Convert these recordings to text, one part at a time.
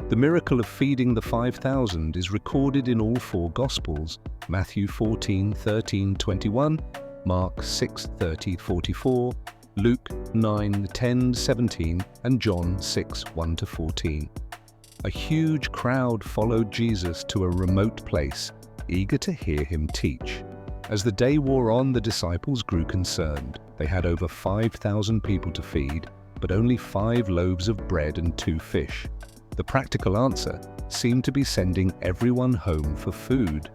The miracle of feeding the 5,000 is recorded in all four Gospels: Matthew 14:13-21, Mark 6:30-44, Luke 9:10-17, and John 6:1-14. A huge crowd followed Jesus to a remote place, eager to hear him teach. As the day wore on, the disciples grew concerned. They had over 5,000 people to feed, but only 5 loaves of bread and 2 fish. The practical answer seemed to be sending everyone home for food.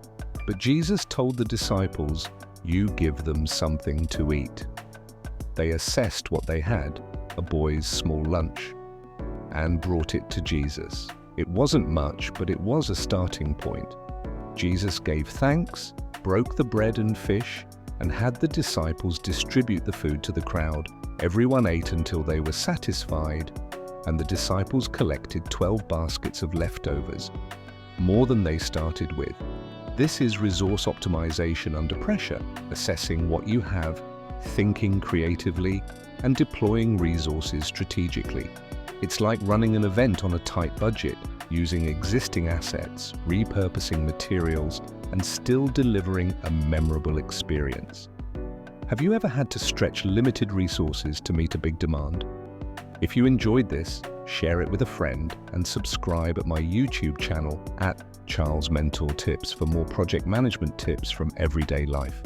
But Jesus told the disciples, "You give them something to eat." They assessed what they had, a boy's small lunch, and brought it to Jesus. It wasn't much, but it was a starting point. Jesus gave thanks, broke the bread and fish, and had the disciples distribute the food to the crowd. Everyone ate until they were satisfied, and the disciples collected 12 baskets of leftovers, more than they started with. This is resource optimization under pressure, assessing what you have, thinking creatively, and deploying resources strategically. It's like running an event on a tight budget, using existing assets, repurposing materials, and still delivering a memorable experience. Have you ever had to stretch limited resources to meet a big demand? If you enjoyed this, share it with a friend and subscribe at my YouTube channel @Charles Mentor Tips for more project management tips from everyday life.